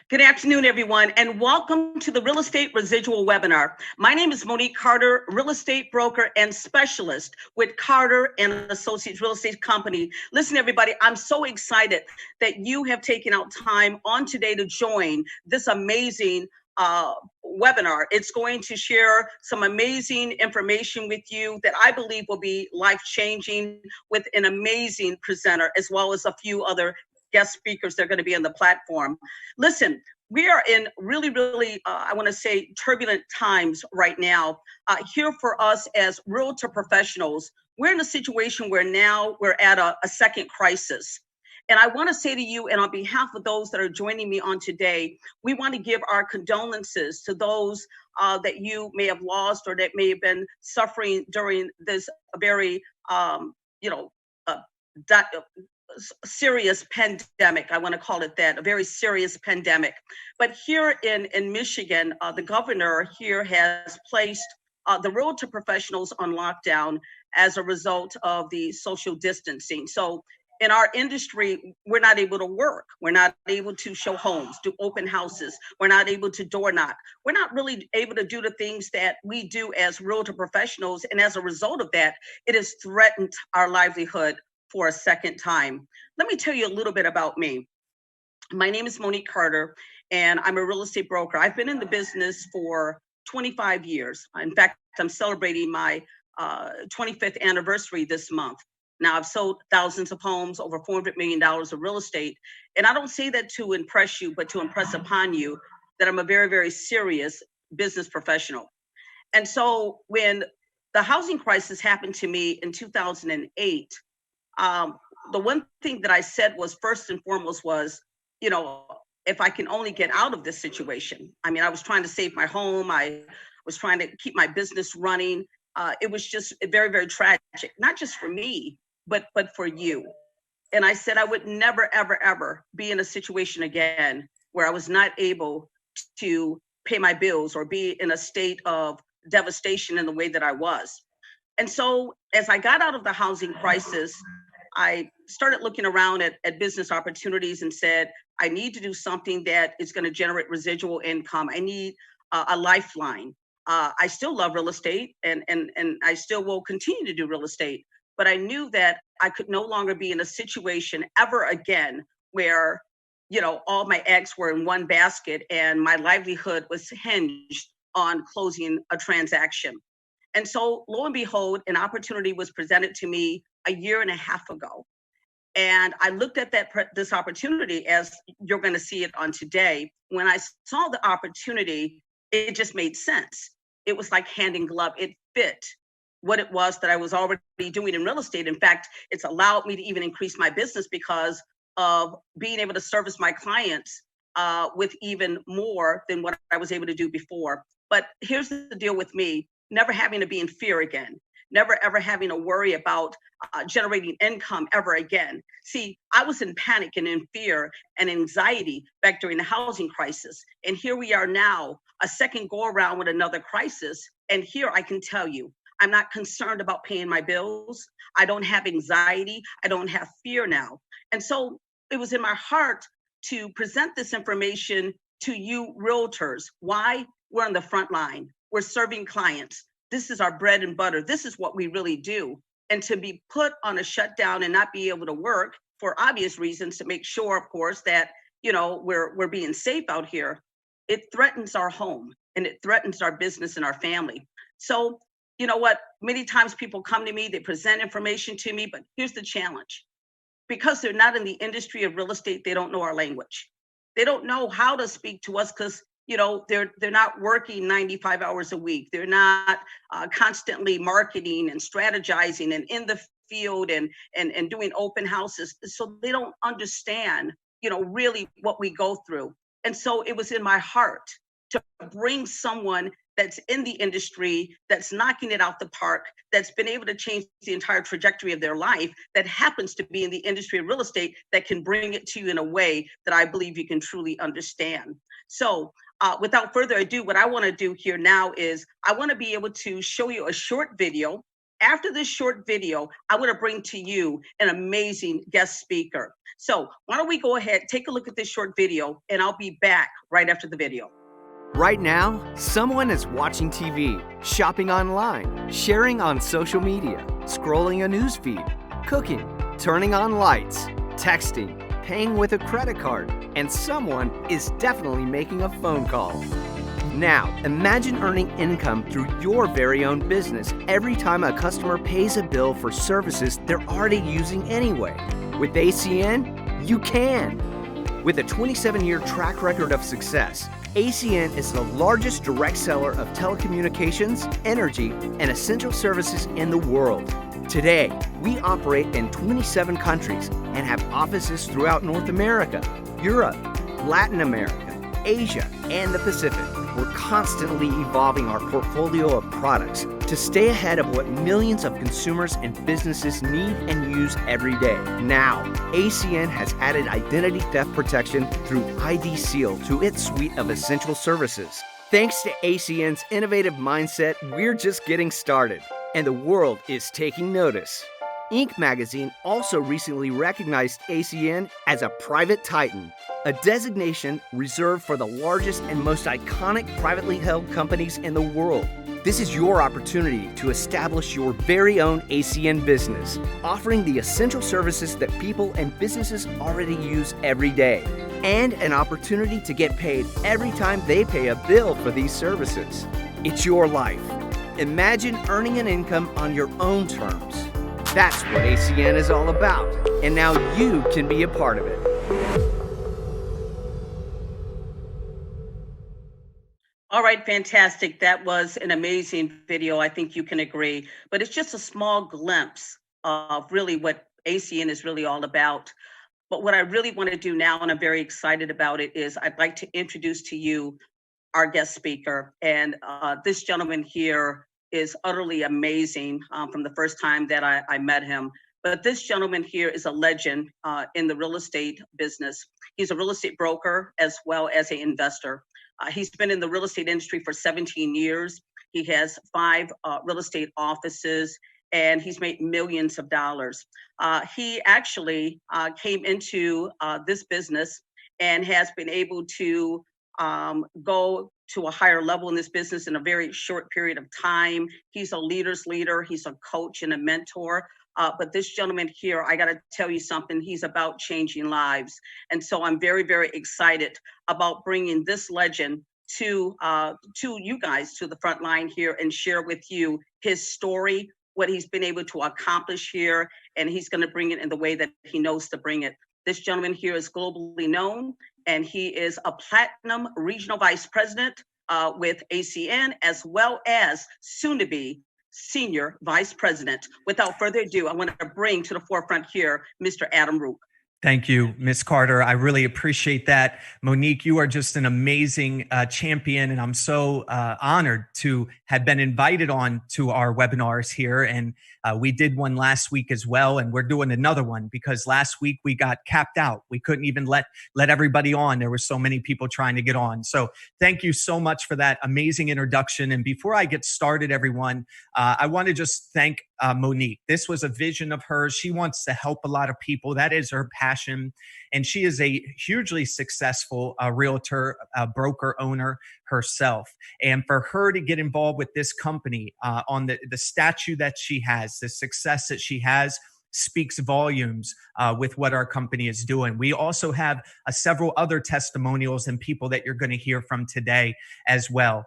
Good afternoon, everyone, and welcome to the Real Estate Residual webinar. My name is Monique Carter, real estate broker and specialist with Carter and Associates Real Estate Company. Listen, everybody, I'm so excited that you have taken out time on today to join this amazing webinar. It's going to share some amazing information with you that I believe will be life-changing with an amazing presenter, as well as a few other guest speakers that are going to be on the platform. Listen, we are in really, I want to say turbulent times right now. Here for us as realtor professionals, we're in a situation where now we're at a second crisis. And I want to say to you, and on behalf of those that are joining me on today, we want to give our condolences to those that you may have lost or that may have been suffering during this very, serious pandemic. I want to call it that, a very serious pandemic. But here in Michigan, the governor here has placed the realtor professionals on lockdown as a result of the social distancing. So in our industry, we're not able to work. We're not able to show homes, do open houses. We're not able to door knock. We're not really able to do the things that we do as realtor professionals. And as a result of that, it has threatened our livelihood for a second time. Let me tell you a little bit about me. My name is Monique Carter, and I'm a real estate broker. I've been in the business for 25 years. In fact, I'm celebrating my 25th anniversary this month. Now, I've sold thousands of homes, over $400 million of real estate. And I don't say that to impress you, but to impress upon you that I'm a very serious business professional. And so when the housing crisis happened to me in 2008, the one thing that I said was first and foremost was, if I can only get out of this situation. I mean, I was trying to save my home. I was trying to keep my business running. It was just very tragic, not just for me, but for you. And I said I would never, ever be in a situation again where I was not able to pay my bills or be in a state of devastation in the way that I was. And so as I got out of the housing crisis, I started looking around at business opportunities and said, I need to do something that is going to generate residual income. I need a lifeline. I still love real estate and I still will continue to do real estate, but I knew that I could no longer be in a situation ever again where, all my eggs were in one basket and my livelihood was hinged on closing a transaction. And so lo and behold, an opportunity was presented to me a year and a half ago. And I looked at this opportunity as you're going to see it on today. When I saw the opportunity, it just made sense. It was like hand in glove. It fit what it was that I was already doing in real estate. In fact, it's allowed me to even increase my business because of being able to service my clients with even more than what I was able to do before. But here's the deal with me. Never having to be in fear again, never ever having to worry about generating income ever again. See, I was in panic and in fear and anxiety back during the housing crisis. And here we are now, a second go around with another crisis. And here I can tell you, I'm not concerned about paying my bills. I don't have anxiety. I don't have fear now. And so it was in my heart to present this information to you realtors. Why? We're on the front line. We're serving clients. This is our bread and butter. This is what we really do. And to be put on a shutdown and not be able to work for obvious reasons to make sure, of course, that, we're being safe out here, it threatens our home and it threatens our business and our family. So, you know what? Many times people come to me, they present information to me, but here's the challenge. Because they're not in the industry of real estate, they don't know our language. They don't know how to speak to us because they're not working 95 hours a week. They're not constantly marketing and strategizing and in the field and doing open houses. So they don't understand, really what we go through. And so it was in my heart to bring someone that's in the industry, that's knocking it out the park, that's been able to change the entire trajectory of their life, that happens to be in the industry of real estate, that can bring it to you in a way that I believe you can truly understand. So without further ado, what I want to do here now is I want to be able to show you a short video After this short video, I want to bring to you an amazing guest speaker. So why don't we go ahead, take a look at this short video, and I'll be back right after the video. Right now, someone is watching TV, shopping online, sharing on social media, scrolling a news feed, cooking, turning on lights, texting, paying with a credit card, and someone is definitely making a phone call. Now, imagine earning income through your very own business every time a customer pays a bill for services they're already using anyway. With ACN, you can. With a 27-year track record of success, ACN is the largest direct seller of telecommunications, energy, and essential services in the world. Today, we operate in 27 countries and have offices throughout North America, Europe, Latin America, Asia, and the Pacific. We're constantly evolving our portfolio of products to stay ahead of what millions of consumers and businesses need and use every day. Now, ACN has added identity theft protection through ID Seal to its suite of essential services. Thanks to ACN's innovative mindset, we're just getting started, and the world is taking notice. Inc. magazine also recently recognized ACN as a private titan, a designation reserved for the largest and most iconic privately held companies in the world. This is your opportunity to establish your very own ACN business, offering the essential services that people and businesses already use every day, and an opportunity to get paid every time they pay a bill for these services. It's your life. Imagine earning an income on your own terms. That's what ACN is all about, and now you can be a part of it. All right, fantastic. That was an amazing video. I think you can agree. But it's just a small glimpse of really what ACN is really all about. But what I really want to do now, and I'm very excited about it, is I'd like to introduce to you our guest speaker. And this gentleman here is utterly amazing from the first time that I met him. But this gentleman here is a legend in the real estate business. He's a real estate broker as well as an investor. He's been in the real estate industry for 17 years. He has 5 real estate offices, and he's made millions of dollars. He actually came into this business and has been able to go to a higher level in this business in a very short period of time. He's a leader's leader. He's a coach and a mentor. But this gentleman here, I got to tell you something, he's about changing lives. And so I'm very, very excited about bringing this legend to you guys, to the front line here, and share with you his story, what he's been able to accomplish here, and he's going to bring it in the way that he knows to bring it. This gentleman here is globally known, and he is a Platinum Regional Vice President with ACN, as well as soon to be Senior Vice President. Without further ado, I want to bring to the forefront here, Mr. Adam Roop. Thank you, Ms. Carter. I really appreciate that. Monique, you are just an amazing champion, and I'm so honored to have been invited on to our webinars here. And we did one last week as well, and we're doing another one because last week we got capped out. We couldn't even let everybody on. There were so many people trying to get on. So thank you so much for that amazing introduction. And before I get started, everyone, I want to just thank Monique. This was a vision of hers. She wants to help a lot of people. That is her passion. And she is a hugely successful realtor, broker owner herself. And for her to get involved with this company on the statue that she has, the success that she has, speaks volumes with what our company is doing. We also have several other testimonials and people that you're going to hear from today as well.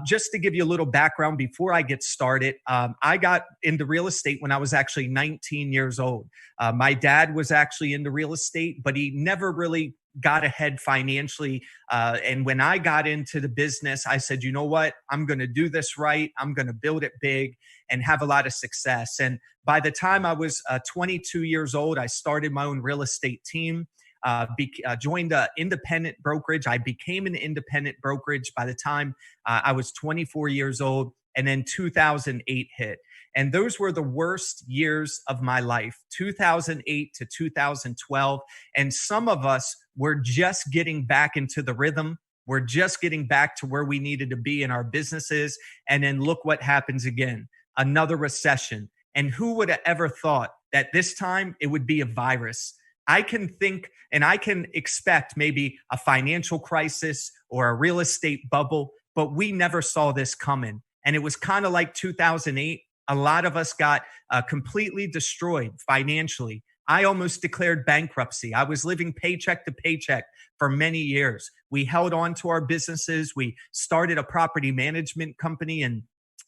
Just to give you a little background before I get started, I got into real estate when I was actually 19 years old. My dad was actually into real estate, but he never really got ahead financially. And when I got into the business, I said, you know what? I'm going to do this right. I'm going to build it big and have a lot of success. And by the time I was 22 years old, I started my own real estate team, joined an independent brokerage. I became an independent brokerage by the time I was 24 years old. And then 2008 hit. And those were the worst years of my life, 2008 to 2012. And some of us were just getting back into the rhythm. We're just getting back to where we needed to be in our businesses. And then look what happens again, another recession. And who would have ever thought that this time it would be a virus? I can think and I can expect maybe a financial crisis or a real estate bubble, but we never saw this coming. And it was kind of like 2008. A lot of us got completely destroyed financially. I almost declared bankruptcy. I was living paycheck to paycheck for many years. We held on to our businesses. We started a property management company in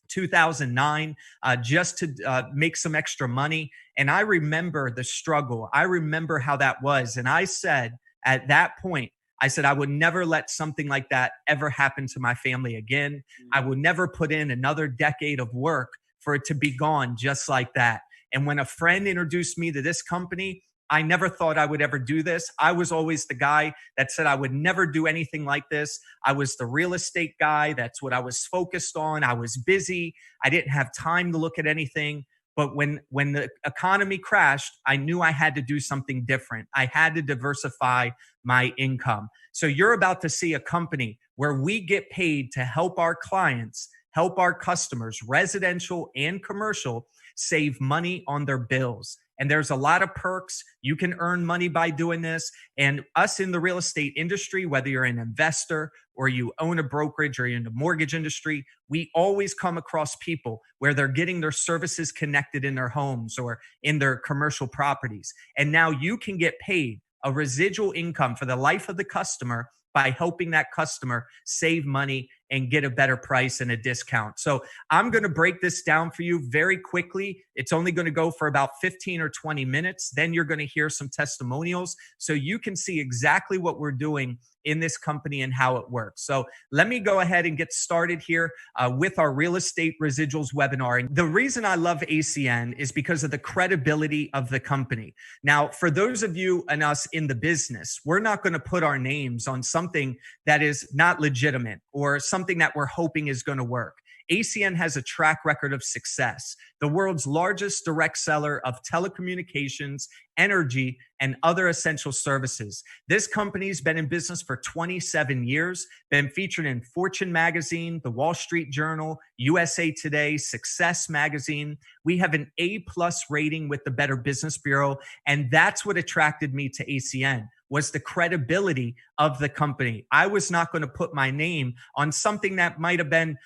2009 just to make some extra money. And I remember the struggle. I remember how that was. And I said at that point, I said, I would never let something like that ever happen to my family again. I would never put in another decade of work for it to be gone just like that. And when a friend introduced me to this company, I never thought I would ever do this. I was always the guy that said I would never do anything like this. I was the real estate guy. That's what I was focused on. I was busy. I didn't have time to look at anything. But when the economy crashed, I knew I had to do something different. I had to diversify my income. So you're about to see a company where we get paid to help our clients, help our customers, residential and commercial, save money on their bills. And there's a lot of perks. You can earn money by doing this. And us in the real estate industry, whether you're an investor or you own a brokerage or you're in the mortgage industry, we always come across people where they're getting their services connected in their homes or in their commercial properties. And now you can get paid a residual income for the life of the customer by helping that customer save money and get a better price and a discount. So I'm going to break this down for you very quickly. It's only going to go for about 15 or 20 minutes. Then you're going to hear some testimonials so you can see exactly what we're doing in this company and how it works. So let me go ahead and get started here with our real estate residuals webinar. And the reason I love ACN is because of the credibility of the company. Now, for those of you and us in the business, we're not going to put our names on something that is not legitimate or something that we're hoping is going to work. ACN has a track record of success, the world's largest direct seller of telecommunications, energy, and other essential services. This company's been in business for 27 years, been featured in Fortune magazine, the Wall Street Journal, USA Today, Success magazine. We have an A+ rating with the Better Business Bureau, and that's what attracted me to ACN. Was the credibility of the company. I was not going to put my name on something that might have been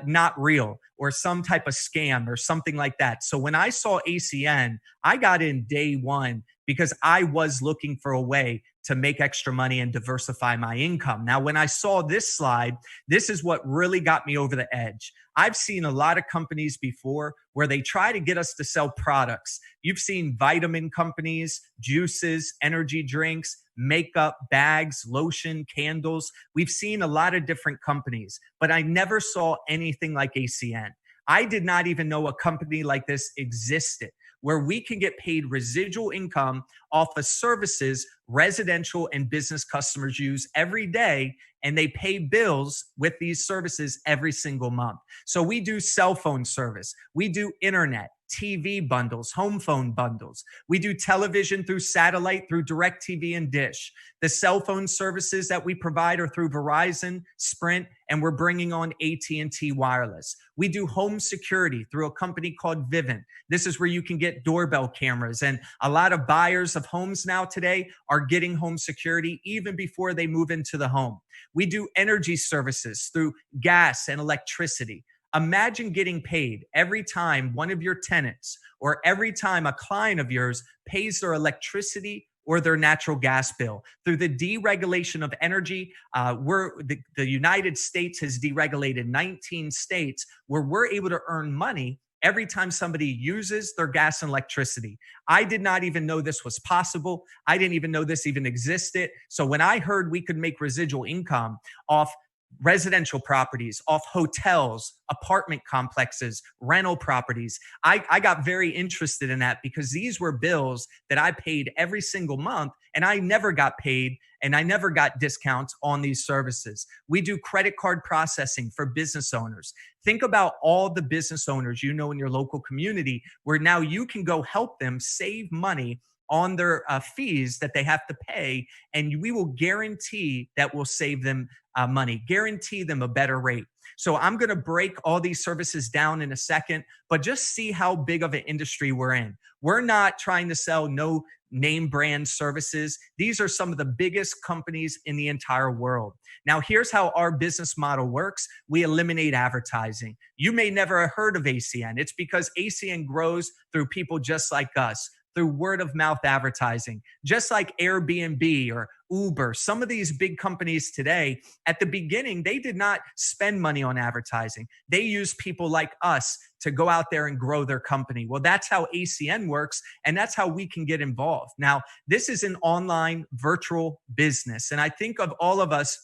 not real or some type of scam or something like that. So when I saw ACN, I got in day one because I was looking for a way to make extra money and diversify my income. Now, when I saw this slide, this is what really got me over the edge. I've seen a lot of companies before where they try to get us to sell products. You've seen vitamin companies, juices, energy drinks, makeup, bags, lotion, candles. We've seen a lot of different companies, but I never saw anything like ACN. I did not even know a company like this existed, where we can get paid residual income off of services residential and business customers use every day, and they pay bills with these services every single month. So we do cell phone service, we do internet, TV bundles, home phone bundles. We do television through satellite, through DirecTV and Dish. The cell phone services that we provide are through Verizon, Sprint, and we're bringing on AT&T Wireless. We do home security through a company called Vivint. This is where you can get doorbell cameras, and a lot of buyers of homes now today are getting home security even before they move into the home. We do energy services through gas and electricity. Imagine getting paid every time one of your tenants or every time a client of yours pays their electricity or their natural gas bill. Through the deregulation of energy, the United States has deregulated 19 states where we're able to earn money every time somebody uses their gas and electricity. I did not even know this was possible. I didn't even know this even existed. So when I heard we could make residual income off residential properties, off hotels, apartment complexes, rental properties, I got very interested in that because these were bills that I paid every single month, and I never got paid and I never got discounts on these services. We do credit card processing for business owners. Think about all the business owners you know in your local community where now you can go help them save money on their fees that they have to pay, and we will guarantee that we'll save them money, guarantee them a better rate. So I'm going to break all these services down in a second, but just see how big of an industry we're in. We're not trying to sell no name brand services. These are some of the biggest companies in the entire world. Now, here's how our business model works. We eliminate advertising. You may never have heard of ACN. It's because ACN grows through people just like us, through word of mouth advertising, just like Airbnb or Uber. Some of these big companies today, at the beginning, they did not spend money on advertising. They used people like us to go out there and grow their company. Well, that's how ACN works, and that's how we can get involved. Now, this is an online virtual business, and I think of all of us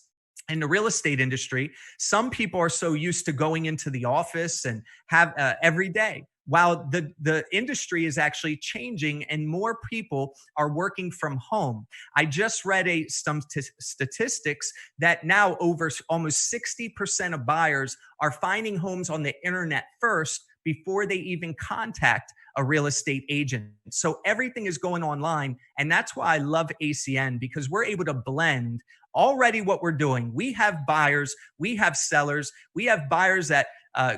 in the real estate industry, some people are so used to going into the office and have every day. While the industry is actually changing and more people are working from home. I just read some statistics that now over almost 60% of buyers are finding homes on the internet first before they even contact a real estate agent. So everything is going online. And that's why I love ACN, because we're able to blend already what we're doing. We have buyers, we have sellers, we have buyers that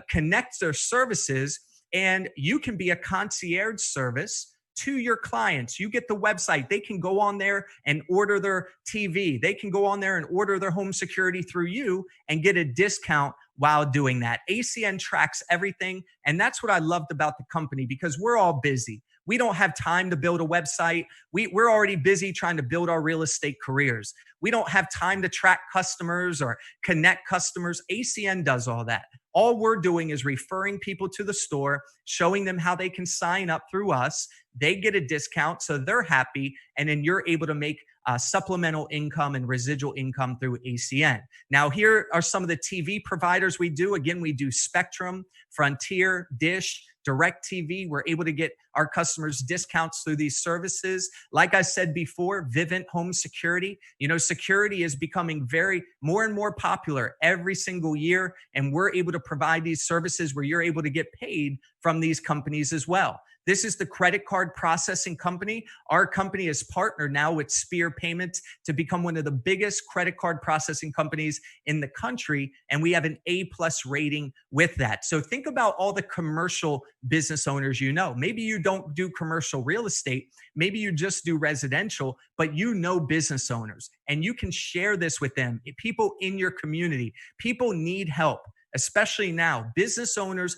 connect their services, and you can be a concierge service to your clients. You get the website. They can go on there and order their TV. They can go on there and order their home security through you and get a discount while doing that. ACN tracks everything. And that's what I loved about the company, because we're all busy. We don't have time to build a website. We're already busy trying to build our real estate careers. We don't have time to track customers or connect customers. ACN does all that. All we're doing is referring people to the store, showing them how they can sign up through us. They get a discount, so they're happy, and then you're able to make supplemental income and residual income through ACN. Now, here are some of the TV providers we do. Again, we do Spectrum, Frontier, Dish, DirecTV. We're able to get our customers discounts through these services. Like I said before, Vivint Home Security. You know, security is becoming more and more popular every single year, and we're able to provide these services where you're able to get paid from these companies as well. This is the credit card processing company. Our company is partnered now with Spear Payments to become one of the biggest credit card processing companies in the country. And we have an A+ rating with that. So think about all the commercial business owners you know. Maybe you don't do commercial real estate. Maybe you just do residential, but you know business owners, and you can share this with them. People in your community, people need help. Especially now, business owners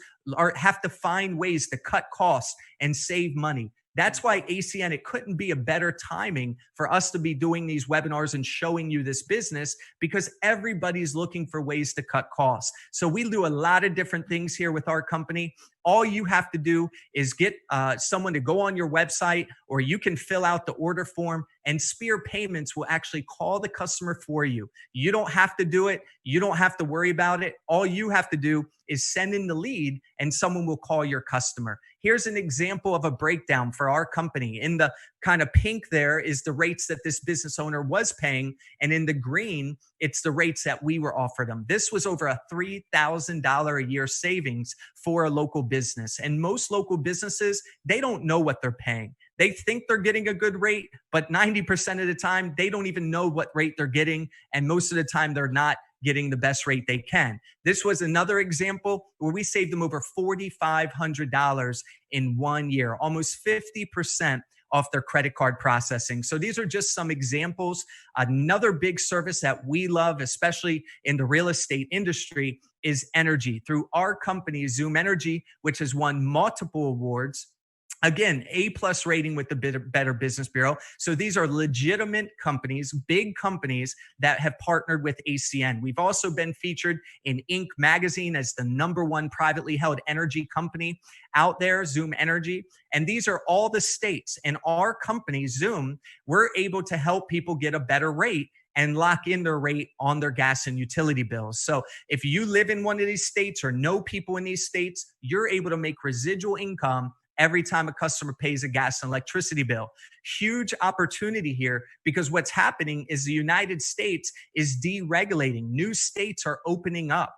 have to find ways to cut costs and save money. That's why ACN, it couldn't be a better timing for us to be doing these webinars and showing you this business, because everybody's looking for ways to cut costs. So we do a lot of different things here with our company. All you have to do is get someone to go on your website, or you can fill out the order form, and Spear Payments will actually call the customer for you. You don't have to do it. You don't have to worry about it. All you have to do is send in the lead, and someone will call your customer. Here's an example of a breakdown for our company. In the kind of pink there is the rates that this business owner was paying, and in the green, it's the rates that we were offered them. This was over a $3,000 a year savings for a local business. And most local businesses, they don't know what they're paying. They think they're getting a good rate, but 90% of the time, they don't even know what rate they're getting. And most of the time, they're not getting the best rate they can. This was another example where we saved them over $4,500 in 1 year, almost 50% off their credit card processing. So these are just some examples. Another big service that we love, especially in the real estate industry, is energy. Through our company, Zoom Energy, which has won multiple awards. Again, A+ rating with the Better Business Bureau. So these are legitimate companies, big companies that have partnered with ACN. We've also been featured in Inc. magazine as the #1 privately held energy company out there, Zoom Energy. And these are all the states. And our company, Zoom, we're able to help people get a better rate and lock in their rate on their gas and utility bills. So if you live in one of these states or know people in these states, you're able to make residual income every time a customer pays a gas and electricity bill. Huge opportunity here, because what's happening is the United States is deregulating. New states are opening up.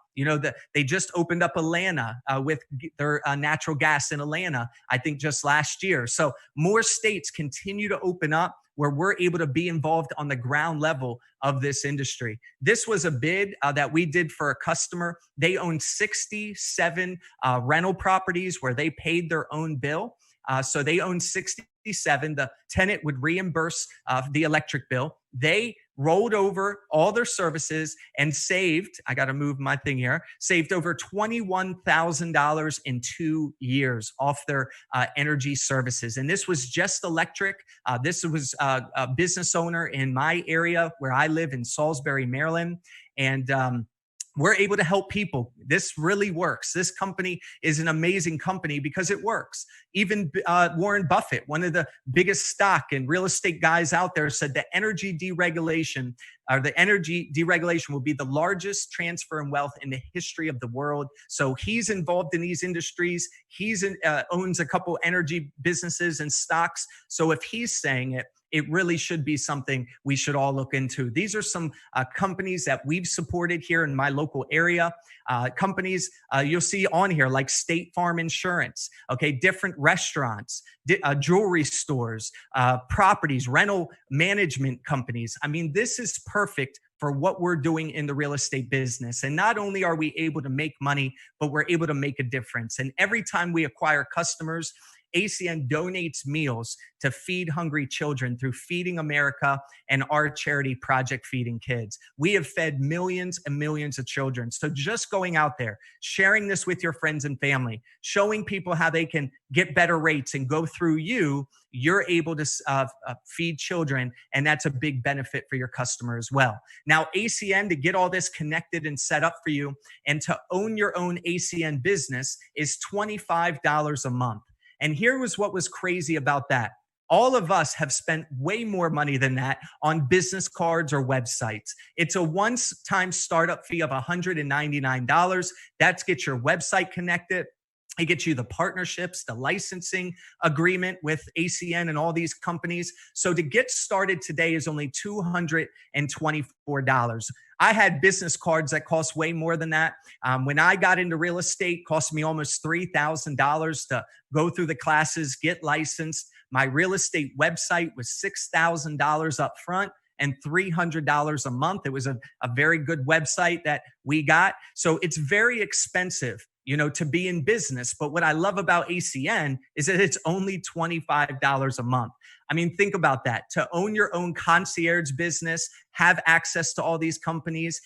They just opened up Atlanta with their natural gas in Atlanta, I think just last year. So more states continue to open up where we're able to be involved on the ground level of this industry. This was a bid that we did for a customer. They own 67 rental properties where they paid their own bill. So they own 67. The tenant would reimburse the electric bill. They rolled over all their services and saved, I got to move my thing here, saved over $21,000 in 2 years off their energy services. And this was just electric. This was a business owner in my area where I live in Salisbury, Maryland. And we're able to help people. This really works. This company is an amazing company because it works. Even Warren Buffett, one of the biggest stock and real estate guys out there, said the energy deregulation will be the largest transfer in wealth in the history of the world. So he's involved in these industries. He's owns a couple energy businesses and stocks. So if he's saying it, it really should be something we should all look into. These are some companies that we've supported here in my local area. Companies you'll see on here like State Farm Insurance, okay, different restaurants, jewelry stores, properties, rental management companies. I mean, this is perfect for what we're doing in the real estate business. And not only are we able to make money, but we're able to make a difference. And every time we acquire customers, ACN donates meals to feed hungry children through Feeding America and our charity Project Feeding Kids. We have fed millions and millions of children. So just going out there, sharing this with your friends and family, showing people how they can get better rates and go through you're able to feed children. And that's a big benefit for your customer as well. Now, ACN, to get all this connected and set up for you and to own your own ACN business is $25 a month. And here was what was crazy about that. All of us have spent way more money than that on business cards or websites. It's a one-time startup fee of $199. That gets your website connected. It gets you the partnerships, the licensing agreement with ACN and all these companies. So to get started today is only $224. I had business cards that cost way more than that. When I got into real estate, it cost me almost $3,000 to go through the classes, get licensed. My real estate website was $6,000 up front and $300 a month. It was a very good website that we got. So it's very expensive, to be in business. But what I love about ACN is that it's only $25 a month. I mean, think about that. To own your own concierge business, have access to all these companies,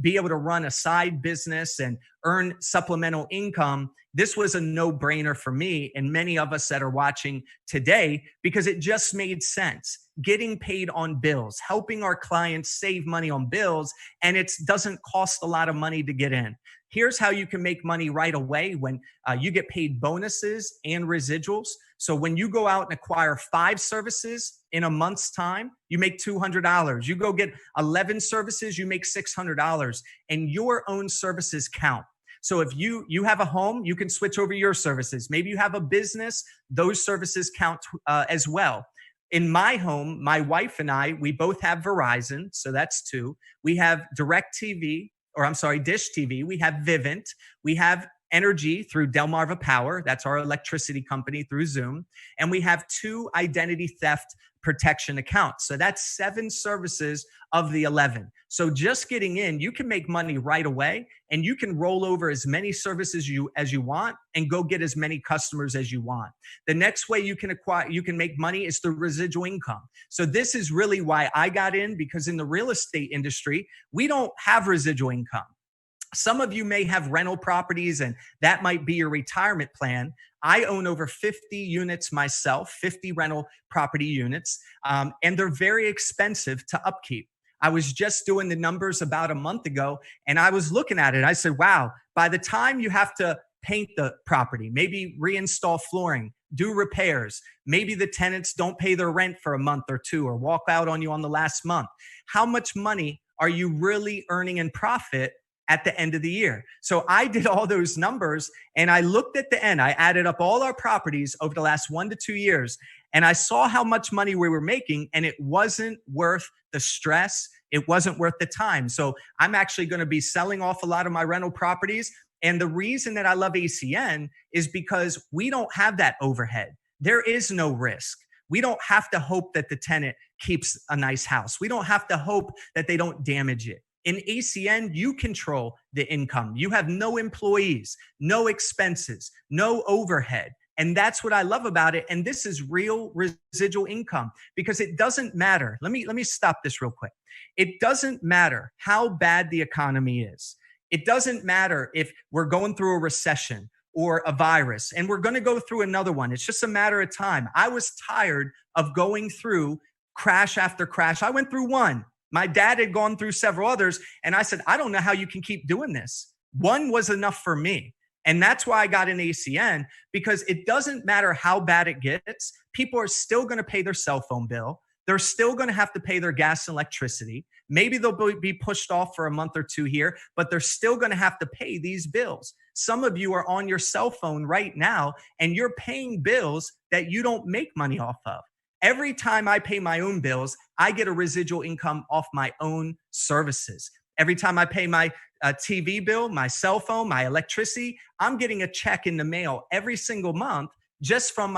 be able to run a side business and earn supplemental income. This was a no-brainer for me and many of us that are watching today because it just made sense. Getting paid on bills, helping our clients save money on bills, and it doesn't cost a lot of money to get in. Here's how you can make money right away when you get paid bonuses and residuals. So when you go out and acquire 5 services in a month's time, you make $200. You go get 11 services, you make $600. And your own services count. So if you have a home, you can switch over your services. Maybe you have a business, those services count as well. In my home, my wife and I, we both have Verizon, so that's 2. We have Dish TV. We have Vivint. We have Energy through Delmarva Power. That's our electricity company through Zoom. And we have 2 identity theft protection accounts. So that's 7 services of the 11. So just getting in, you can make money right away and you can roll over as many services as you want and go get as many customers as you want. The next way you can make money is through residual income. So this is really why I got in, because in the real estate industry, we don't have residual income. Some of you may have rental properties and that might be your retirement plan. I own over 50 units myself, 50 rental property units, and they're very expensive to upkeep. I was just doing the numbers about a month ago and I was looking at it. I said, wow, by the time you have to paint the property, maybe reinstall flooring, do repairs, maybe the tenants don't pay their rent for a month or 2 or walk out on you on the last month. How much money are you really earning in profit at the end of the year? So I did all those numbers and I looked at the end. I added up all our properties over the last 1 to 2 years and I saw how much money we were making and it wasn't worth the stress. It wasn't worth the time. So I'm actually going to be selling off a lot of my rental properties. And the reason that I love ACN is because we don't have that overhead. There is no risk. We don't have to hope that the tenant keeps a nice house. We don't have to hope that they don't damage it. In ACN, you control the income. You have no employees, no expenses, no overhead. And that's what I love about it. And this is real residual income because it doesn't matter. Let me stop this real quick. It doesn't matter how bad the economy is. It doesn't matter if we're going through a recession or a virus, and we're going to go through another one. It's just a matter of time. I was tired of going through crash after crash. I went through one. My dad had gone through several others, and I said, I don't know how you can keep doing this. One was enough for me. And that's why I got an ACN, because it doesn't matter how bad it gets. People are still going to pay their cell phone bill. They're still going to have to pay their gas and electricity. Maybe they'll be pushed off for a month or two here, but they're still going to have to pay these bills. Some of you are on your cell phone right now, and you're paying bills that you don't make money off of. Every time I pay my own bills, I get a residual income off my own services. Every time I pay my TV bill, my cell phone, my electricity, I'm getting a check in the mail every single month just from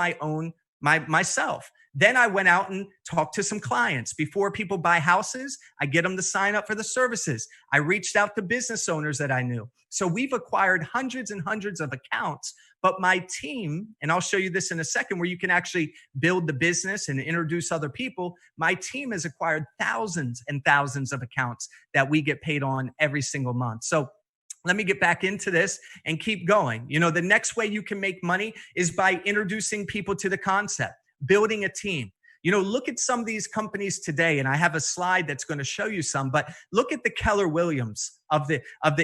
myself. Then I went out and talked to some clients. Before people buy houses, I get them to sign up for the services. I reached out to business owners that I knew. So we've acquired hundreds and hundreds of accounts, but my team, and I'll show you this in a second where you can actually build the business and introduce other people. My team has acquired thousands and thousands of accounts that we get paid on every single month. So let me get back into this and keep going. You know, the next way you can make money is by introducing people to the concept. Building a team. You know, look at some of these companies today, and I have a slide that's going to show you some, but look at the Keller Williams of the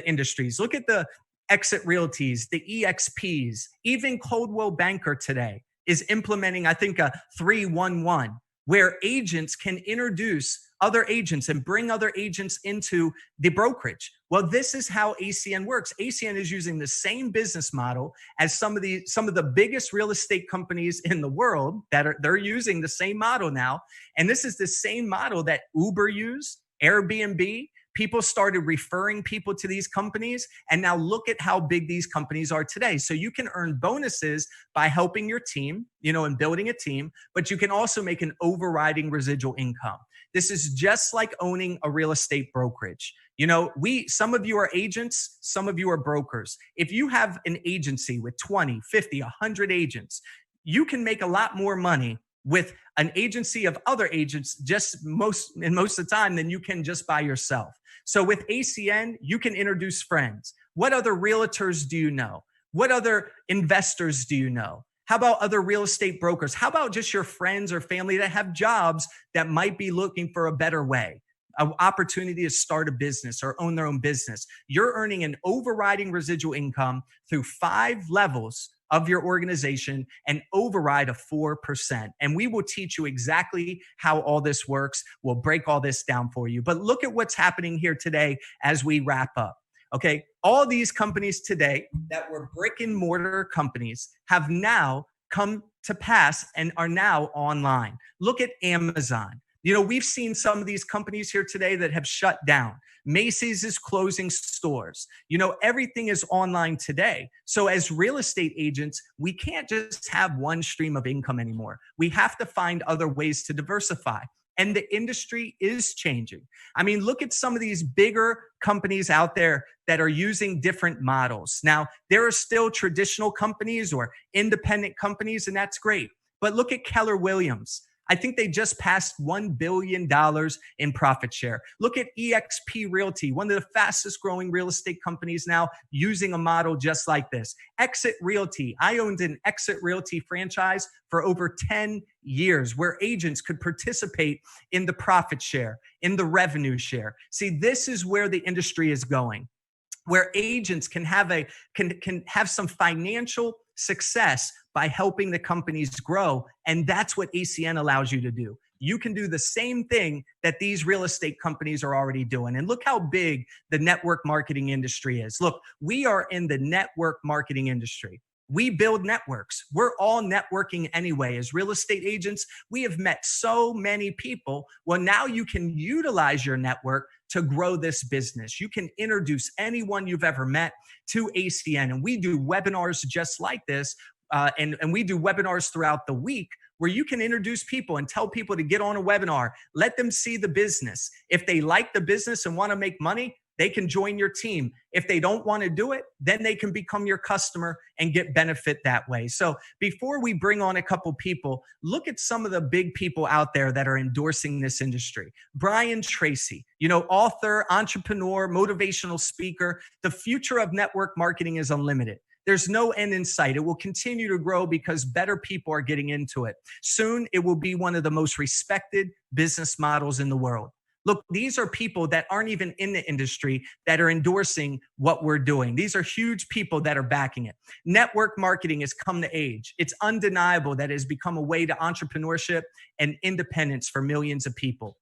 industries. Look at the Exit Realties, the EXPs, even Coldwell Banker today is implementing, I think, a 311, where agents can introduce other agents and bring other agents into the brokerage. Well, this is how ACN works. ACN is using the same business model as some of the biggest real estate companies in the world they're using the same model now. And this is the same model that Uber used, Airbnb. People started referring people to these companies. And now look at how big these companies are today. So you can earn bonuses by helping your team, you know, and building a team, but you can also make an overriding residual income. This is just like owning a real estate brokerage. You know, some of you are agents, some of you are brokers. If you have an agency with 20, 50, 100 agents, you can make a lot more money with an agency of other agents most of the time than you can just by yourself. So with ACN, you can introduce friends. What other realtors do you know? What other investors do you know? How about other real estate brokers? How about just your friends or family that have jobs that might be looking for a better way, an opportunity to start a business or own their own business? You're earning an overriding residual income through 5 levels of your organization and override of 4%. And we will teach you exactly how all this works. We'll break all this down for you. But look at what's happening here today as we wrap up. Okay, all these companies today that were brick and mortar companies have now come to pass and are now online. Look at Amazon. You know, we've seen some of these companies here today that have shut down. Macy's is closing stores. You know, everything is online today. So as real estate agents, we can't just have one stream of income anymore. We have to find other ways to diversify. And the industry is changing. I mean, look at some of these bigger companies out there that are using different models. Now, there are still traditional companies or independent companies, and that's great. But look at Keller Williams. I think they just passed $1 billion in profit share. Look at eXp Realty, one of the fastest growing real estate companies now using a model just like this. Exit Realty. I owned an Exit Realty franchise for over 10 years where agents could participate in the profit share, in the revenue share. See, this is where the industry is going, where agents can have some financial success by helping the companies grow. And that's what ACN allows you to do. You can do the same thing that these real estate companies are already doing. And look how big the network marketing industry is. Look, we are in the network marketing industry. We build networks. We're all networking anyway. As real estate agents, we have met so many people. Well, now you can utilize your network to grow this business. You can introduce anyone you've ever met to ACN. And we do webinars just like this. And we do webinars throughout the week where you can introduce people and tell people to get on a webinar. Let them see the business. If they like the business and want to make money, they can join your team. If they don't want to do it, then they can become your customer and get benefit that way. So before we bring on a couple people, look at some of the big people out there that are endorsing this industry. Brian Tracy, author, entrepreneur, motivational speaker. The future of network marketing is unlimited. There's no end in sight. It will continue to grow because better people are getting into it. Soon, it will be one of the most respected business models in the world. Look, these are people that aren't even in the industry that are endorsing what we're doing. These are huge people that are backing it. Network marketing has come to age. It's undeniable that it has become a way to entrepreneurship and independence for millions of people.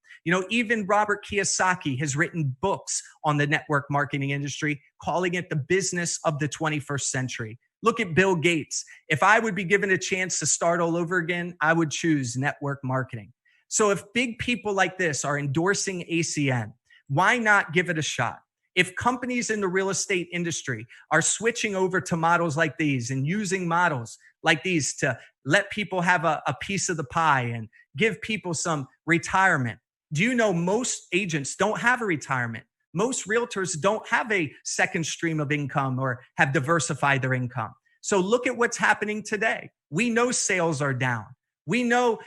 Even Robert Kiyosaki has written books on the network marketing industry, calling it the business of the 21st century. Look at Bill Gates. If I would be given a chance to start all over again, I would choose network marketing. So if big people like this are endorsing ACN, why not give it a shot? If companies in the real estate industry are switching over to models like these and using models like these to let people have a piece of the pie and give people some retirement, do you know most agents don't have a retirement? Most realtors don't have a second stream of income or have diversified their income. So look at what's happening today. We know sales are down. We know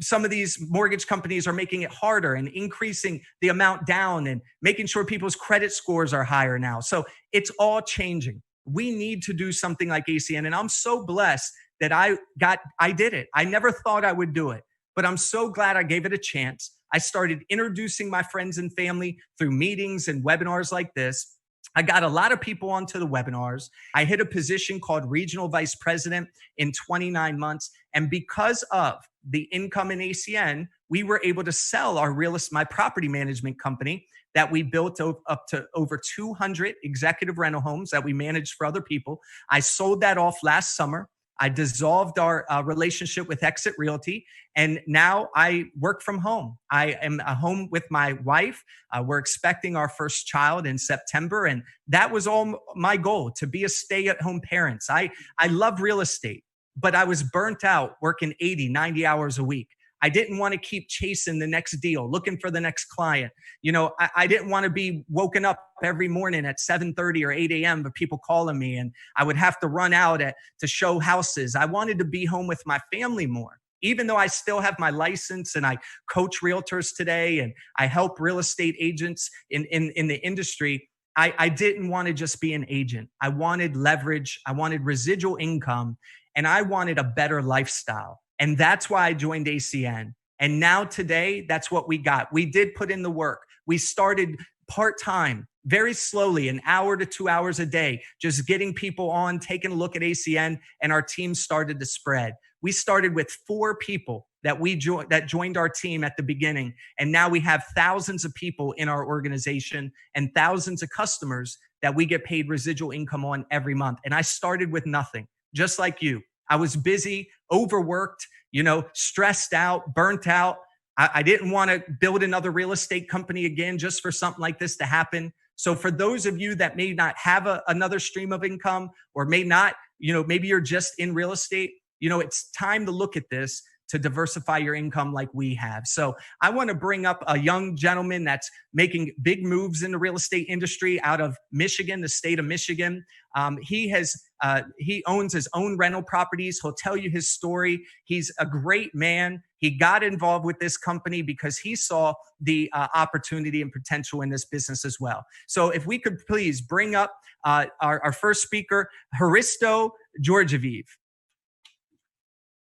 some of these mortgage companies are making it harder and increasing the amount down and making sure people's credit scores are higher now. So it's all changing. We need to do something like ACN. And I'm so blessed that I did it. I never thought I would do it, but I'm so glad I gave it a chance. I started introducing my friends and family through meetings and webinars like this. I got a lot of people onto the webinars. I hit a position called Regional Vice President in 29 months. And because of the income in ACN, we were able to sell my property management company that we built up to over 200 executive rental homes that we managed for other people. I sold that off last summer. I dissolved our relationship with Exit Realty, and now I work from home. I am home with my wife. We're expecting our first child in September, and that was all my goal, to be a stay-at-home parent. I love real estate, but I was burnt out working 80, 90 hours a week. I didn't want to keep chasing the next deal, looking for the next client. I didn't want to be woken up every morning at 7:30 or 8 a.m. with people calling me, and I would have to run out to show houses. I wanted to be home with my family more. Even though I still have my license and I coach realtors today and I help real estate agents in the industry, I didn't want to just be an agent. I wanted leverage. I wanted residual income, and I wanted a better lifestyle. And that's why I joined ACN. And now today, that's what we got. We did put in the work. We started part-time, very slowly, an hour to 2 hours a day, just getting people on, taking a look at ACN, and our team started to spread. We started with 4 people that joined our team at the beginning. And now we have thousands of people in our organization and thousands of customers that we get paid residual income on every month. And I started with nothing, just like you. I was busy, overworked, stressed out, burnt out. I didn't want to build another real estate company again just for something like this to happen. So for those of you that may not have another stream of income, or may not, maybe you're just in real estate, it's time to look at this to diversify your income like we have. So I want to bring up a young gentleman that's making big moves in the real estate industry out of Michigan, the state of Michigan. He owns his own rental properties. He'll tell you his story. He's a great man. He got involved with this company because he saw the opportunity and potential in this business as well. So if we could please bring up our first speaker, Hristo Georgiev.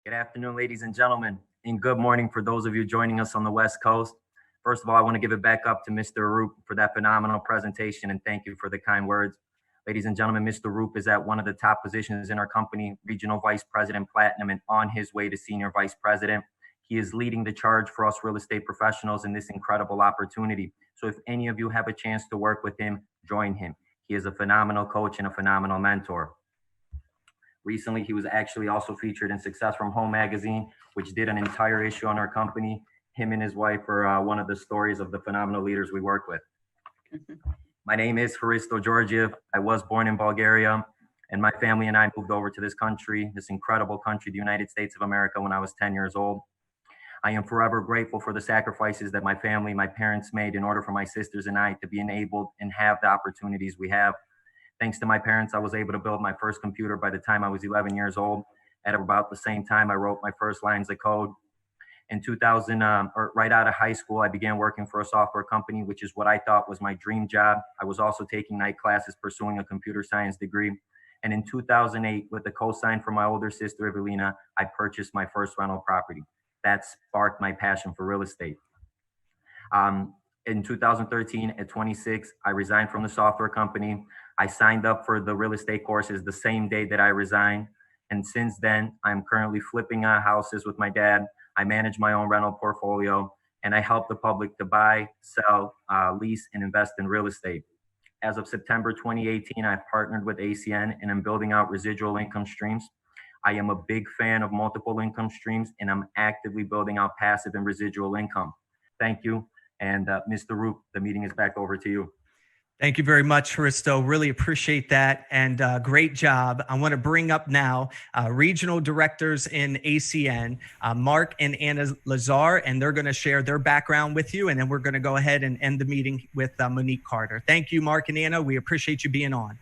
Good afternoon, ladies and gentlemen, and good morning for those of you joining us on the West Coast. First of all, I want to give it back up to Mr. Roop for that phenomenal presentation, and thank you for the kind words. Ladies and gentlemen, Mr. Roop is at one of the top positions in our company, Regional Vice President Platinum, and on his way to Senior Vice President. He is leading the charge for us real estate professionals in this incredible opportunity. So if any of you have a chance to work with him, join him. He is a phenomenal coach and a phenomenal mentor. Recently, he was actually also featured in Success from Home magazine, which did an entire issue on our company. Him and his wife are one of the stories of the phenomenal leaders we work with. My name is Hristo Georgiev. I was born in Bulgaria, and my family and I moved over to this country, this incredible country, the United States of America, when I was 10 years old. I am forever grateful for the sacrifices that my family, my parents made in order for my sisters and I to be enabled and have the opportunities we have. Thanks to my parents, I was able to build my first computer by the time I was 11 years old. At about the same time, I wrote my first lines of code. In 2000, or right out of high school, I began working for a software company, which is what I thought was my dream job. I was also taking night classes, pursuing a computer science degree. And in 2008, with the co-sign from my older sister, Evelina, I purchased my first rental property. That sparked my passion for real estate. In 2013, at 26, I resigned from the software company. I signed up for the real estate courses the same day that I resigned. And since then, I'm currently flipping houses with my dad. I manage my own rental portfolio, and I help the public to buy, sell, lease, and invest in real estate. As of September 2018, I've partnered with ACN, and I'm building out residual income streams. I am a big fan of multiple income streams, and I'm actively building out passive and residual income. Thank you. And Mr. Roop, the meeting is back over to you. Thank you very much, Hristo. Really appreciate that, and great job. I want to bring up now regional directors in ACN, Mark and Anna Lazar, and they're going to share their background with you, and then we're going to go ahead and end the meeting with Monique Carter. Thank you, Mark and Anna. We appreciate you being on.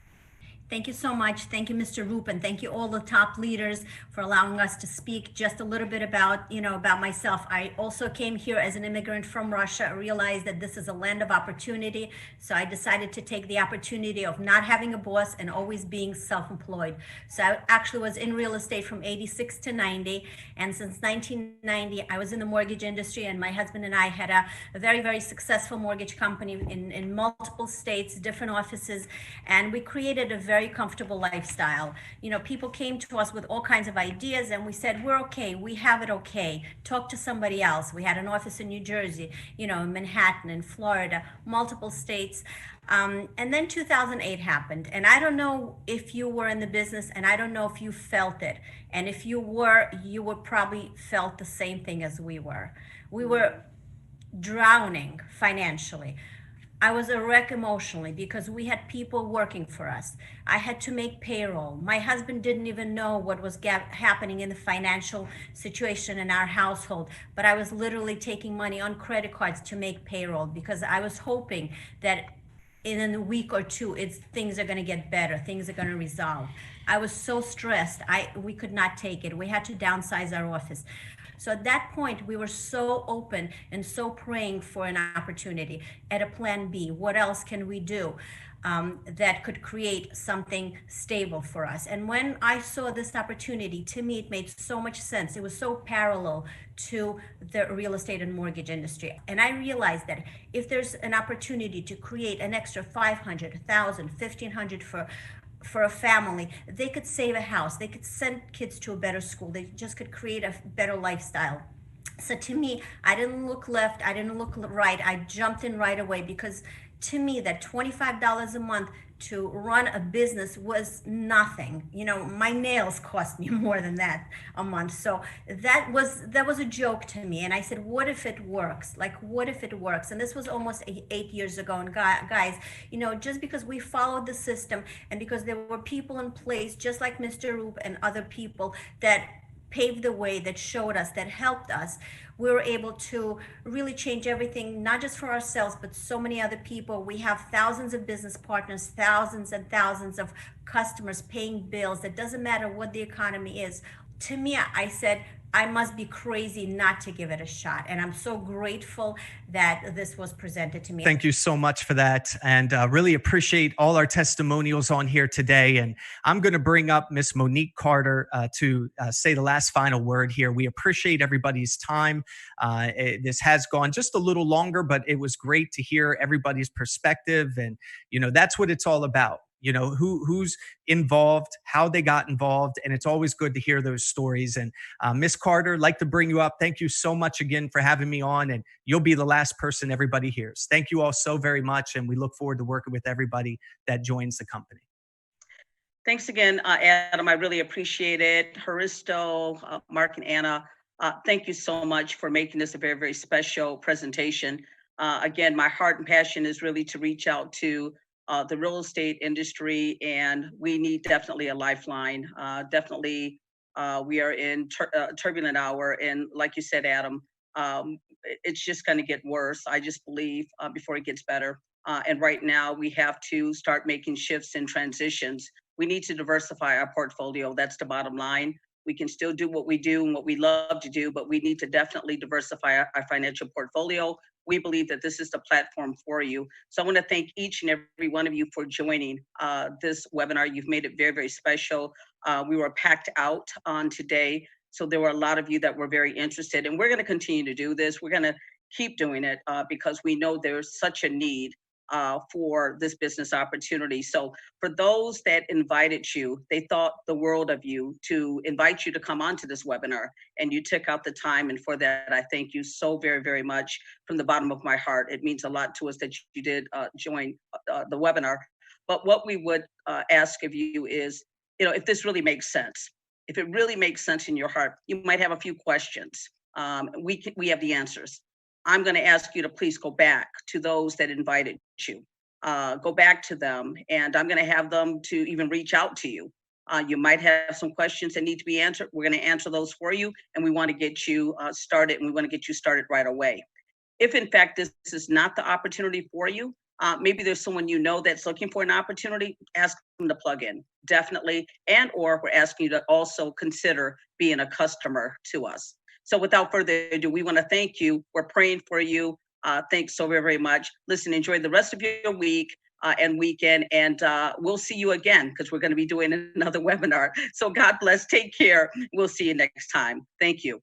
Thank you so much. Thank you, Mr. Roop, and thank you all the top leaders for allowing us to speak. Just a little bit about myself. I also came here as an immigrant from Russia. I realized that this is a land of opportunity. So I decided to take the opportunity of not having a boss and always being self-employed. So I actually was in real estate from 86 to 90. And since 1990, I was in the mortgage industry, and my husband and I had a very, very successful mortgage company in multiple states, different offices, and we created a very comfortable lifestyle. People came to us with all kinds of ideas, and we said, we're okay, we have it okay. Talk to somebody else. We had an office in New Jersey, in Manhattan, in Florida, multiple states. And then 2008 happened. And I don't know if you were in the business, and I don't know if you felt it. And if you were, you would probably felt the same thing as we were. We were drowning financially. I was a wreck emotionally because we had people working for us. I had to make payroll. My husband didn't even know what was happening in the financial situation in our household, but I was literally taking money on credit cards to make payroll because I was hoping that in a week or two, things are going to get better. Things are going to resolve. I was so stressed. We could not take it. We had to downsize our office. So at that point, we were so open and so praying for an opportunity at a plan B. What else can we do that could create something stable for us? And when I saw this opportunity, to me, it made so much sense. It was so parallel to the real estate and mortgage industry. And I realized that if there's an opportunity to create an extra 500, 1,000, 1,500 for a family, they could save a house, they could send kids to a better school, they just could create a better lifestyle. So to me, I didn't look left, I didn't look right, I jumped in right away, because to me that $25 a month to run a business was nothing. My nails cost me more than that a month. So that was a joke to me. And I said, what if it works? What if it works? And this was almost 8 years ago. And guys, just because we followed the system and because there were people in place, just like Mr. Roop and other people that paved the way, that showed us, that helped us, we were able to really change everything, not just for ourselves, but so many other people. We have thousands of business partners, thousands and thousands of customers paying bills. It doesn't matter what the economy is. To me, I said, I must be crazy not to give it a shot. And I'm so grateful that this was presented to me. Thank you so much for that. And really appreciate all our testimonials on here today. And I'm going to bring up Miss Monique Carter to say the last final word here. We appreciate everybody's time. This has gone just a little longer, but it was great to hear everybody's perspective. And, that's what it's all about. Who's involved, how they got involved. And it's always good to hear those stories. And Miss Carter, I'd like to bring you up. Thank you so much again for having me on. And you'll be the last person everybody hears. Thank you all so very much. And we look forward to working with everybody that joins the company. Thanks again, Adam. I really appreciate it. Haristo, Mark, and Anna, thank you so much for making this a very, very special presentation. Again, my heart and passion is really to reach out to the real estate industry, and we need definitely a lifeline. Definitely, we are in turbulent hour, and like you said, Adam, it's just going to get worse. I just believe before it gets better. And right now, we have to start making shifts and transitions. We need to diversify our portfolio. That's the bottom line. We can still do what we do and what we love to do, but we need to definitely diversify our financial portfolio. We believe that this is the platform for you. So I want to thank each and every one of you for joining this webinar. You've made it very, very special. We were packed out on today. So there were a lot of you that were very interested, and we're going to continue to do this. We're going to keep doing it because we know there's such a need for this business opportunity. So for those that invited you, they thought the world of you to invite you to come onto this webinar, and you took out the time. And for that, I thank you so very, very much from the bottom of my heart. It means a lot to us that you did join the webinar. But what we would ask of you is, if this really makes sense, if it really makes sense in your heart, you might have a few questions. We have the answers. I'm going to ask you to please go back to those that invited you. Go back to them, and I'm going to have them to even reach out to you. You might have some questions that need to be answered. We're going to answer those for you, and we want to get you started, and we want to get you started right away. If in fact this is not the opportunity for you, maybe there's someone you know that's looking for an opportunity, ask them to plug in, definitely. And or we're asking you to also consider being a customer to us. So without further ado, we want to thank you. We're praying for you. Thanks so very, very much. Listen, enjoy the rest of your week and weekend, and we'll see you again because we're going to be doing another webinar. So God bless. Take care. We'll see you next time. Thank you.